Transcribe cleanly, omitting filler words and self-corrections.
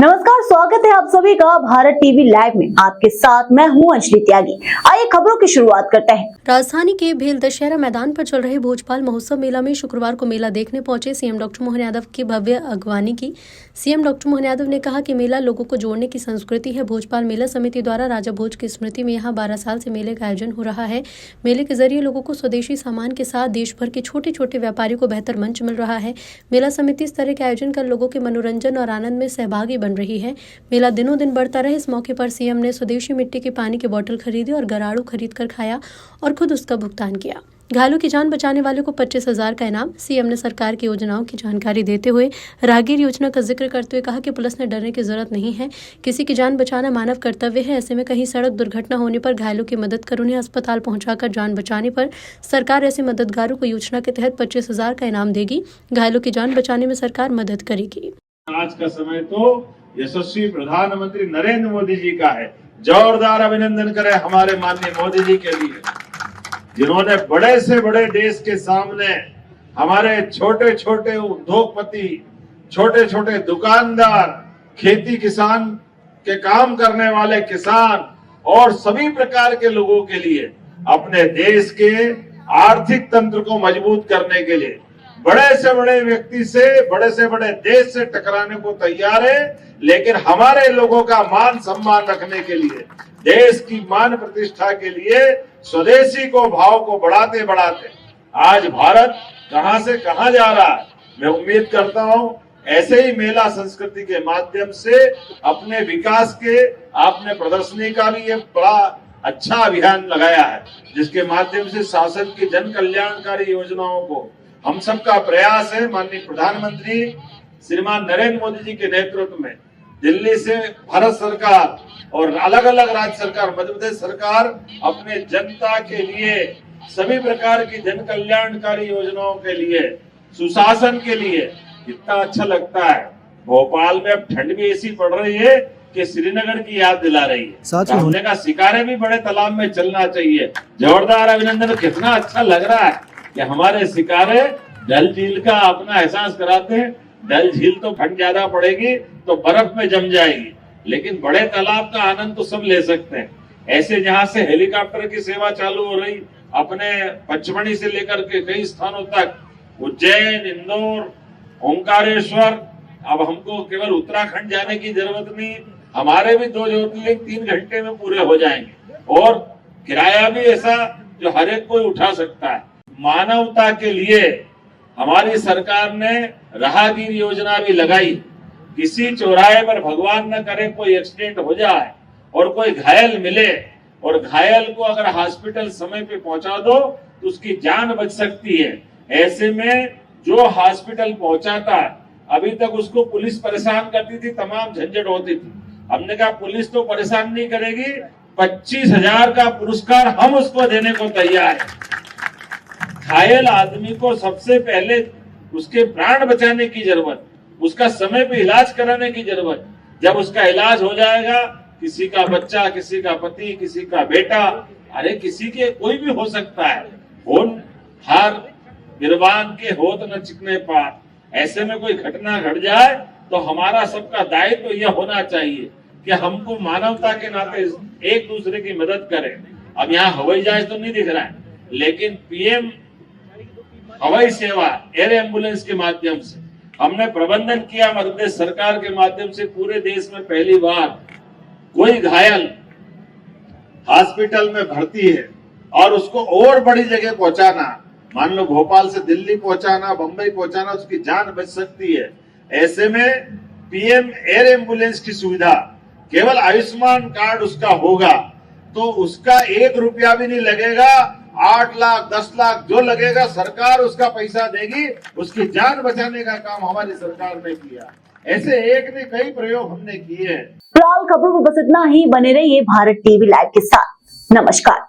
नमस्कार, स्वागत है आप सभी का भारत टीवी लाइव में। आपके साथ मैं हूं अंजलि त्यागी। आइए खबरों की शुरुआत करते हैं। राजधानी के भेल दशहरा मैदान पर चल रहे भोजपाल महोत्सव मेला में शुक्रवार को मेला देखने पहुंचे सीएम डॉक्टर मोहन यादव की भव्य अगवानी की। सीएम डॉक्टर मोहन यादव ने कहा कि मेला लोगों को जोड़ने की संस्कृति है। भोजपाल मेला समिति द्वारा राजा भोज की स्मृति में यहां 12 साल से मेले का आयोजन हो रहा है। मेले के जरिए लोगों को स्वदेशी सामान के साथ देश भर के छोटे छोटे व्यापारियों को बेहतर मंच मिल रहा है। मेला समिति इस तरह के आयोजन कर लोगों के मनोरंजन और आनंद में सहभागी बन रही है। मेला दिनों दिन बढ़ता रहे। इस मौके पर सीएम ने स्वदेशी मिट्टी के पानी की बोतल खरीदी और गराड़ू खरीद कर खाया और खुद उसका भुगतान किया। घायलों की जान बचाने वाले को 25,000 का इनाम। सीएम ने सरकार की योजनाओं की जानकारी देते हुए राहगीर योजना का जिक्र करते हुए कहा कि पुलिस ने डरने की जरूरत नहीं है। किसी की जान बचाना मानव कर्तव्य है। ऐसे में कहीं सड़क दुर्घटना होने पर घायलों की मदद कर उन्हें अस्पताल पहुंचाकर जान बचाने पर सरकार ऐसे मददगारों को योजना के तहत 25,000 का इनाम देगी। घायलों की जान बचाने में सरकार मदद करेगी। आज का समय तो यशस्वी प्रधानमंत्री नरेंद्र मोदी जी का है। जोरदार अभिनंदन करें हमारे माननीय मोदी जी के लिए, जिन्होंने बड़े से बड़े देश के सामने हमारे छोटे छोटे उद्योगपति, छोटे छोटे दुकानदार, खेती किसान के काम करने वाले किसान और सभी प्रकार के लोगों के लिए अपने देश के आर्थिक तंत्र को मजबूत करने के लिए बड़े से बड़े व्यक्ति से बड़े देश से टकराने को तैयार है, लेकिन हमारे लोगों का मान सम्मान रखने के लिए, देश की मान प्रतिष्ठा के लिए स्वदेशी को भाव को बढ़ाते बढ़ाते आज भारत कहां से कहां जा रहा है। मैं उम्मीद करता हूं ऐसे ही मेला संस्कृति के माध्यम से अपने विकास के आपने प्रदर्शनी का भी एक बड़ा अच्छा अभियान लगाया है, जिसके माध्यम से शासन की जन कल्याणकारी योजनाओं को हम सबका प्रयास है। माननीय प्रधानमंत्री श्रीमान नरेंद्र मोदी जी के नेतृत्व में दिल्ली से भारत सरकार और अलग अलग राज्य सरकार, मध्य प्रदेश सरकार अपने जनता के लिए सभी प्रकार की जन कल्याणकारी योजनाओं के लिए, सुशासन के लिए कितना अच्छा लगता है। भोपाल में अब ठंड भी ऐसी पड़ रही है कि श्रीनगर की याद दिला रही है। हमने कहा शिकारे भी बड़े तालाब में चलना चाहिए। जोरदार अभिनंदन। कितना अच्छा लग रहा है कि हमारे शिकारे डल झील का अपना एहसास कराते हैं। डल झील तो ठंड ज्यादा पड़ेगी तो बर्फ में जम जाएगी, लेकिन बड़े तालाब का आनंद तो सब ले सकते हैं। ऐसे जहां से हेलीकॉप्टर की सेवा चालू हो रही, अपने पचमढ़ी से लेकर के कई स्थानों तक, उज्जैन, इंदौर, ओंकारेश्वर, अब हमको केवल उत्तराखंड जाने की जरूरत नहीं, हमारे भी 2 ज्योतिर्लिंग 3 घंटे में पूरे हो जाएंगे और किराया भी ऐसा जो हर एक कोई उठा सकता है। मानवता के लिए हमारी सरकार ने राहगीर योजना भी लगाई। किसी चौराहे पर भगवान न करे कोई एक्सीडेंट हो जाए और कोई घायल मिले, और घायल को अगर हॉस्पिटल समय पे पहुंचा दो तो उसकी जान बच सकती है। ऐसे में जो हॉस्पिटल पहुंचाता, अभी तक उसको पुलिस परेशान करती थी, तमाम झंझट होती थी। हमने कहा पुलिस तो परेशान नहीं करेगी, 25,000 का पुरस्कार हम उसको देने को तैयार है। घायल आदमी को सबसे पहले उसके प्राण बचाने की जरूरत, उसका समय पे इलाज कराने की जरूरत। जब उसका इलाज हो जाएगा, किसी का बच्चा, किसी का पति, किसी का बेटा, अरे किसी के कोई भी हो सकता है। होन हार गिरबान के होत न चिकने पार। ऐसे में कोई घटना घट जाए तो हमारा सबका दायित्व तो यह होना चाहिए कि हमको मानवता के नाते एक दूसरे की मदद करें। अब यहाँ हवाई जहाज तो नहीं दिख रहा है, लेकिन पीएम हवाई सेवा एयर एम्बुलेंस के माध्यम से हमने प्रबंधन किया। मध्य प्रदेश सरकार के माध्यम से पूरे देश में पहली बार कोई घायल हॉस्पिटल में भर्ती है और उसको और बड़ी जगह पहुंचाना, मान लो भोपाल से दिल्ली पहुंचाना, बंबई पहुंचाना, उसकी जान बच सकती है। ऐसे में पीएम एयर एम्बुलेंस की सुविधा केवल आयुष्मान कार्ड उसका होगा तो उसका 1 रुपया भी नहीं लगेगा। 8 लाख 10 लाख जो लगेगा सरकार उसका पैसा देगी। उसकी जान बचाने का काम हमारी सरकार ने किया। ऐसे एक ने कई प्रयोग हमने किए हैं। फिलहाल खबरों में बस इतना ही। बने रहिए भारत टीवी लाइव के साथ। नमस्कार।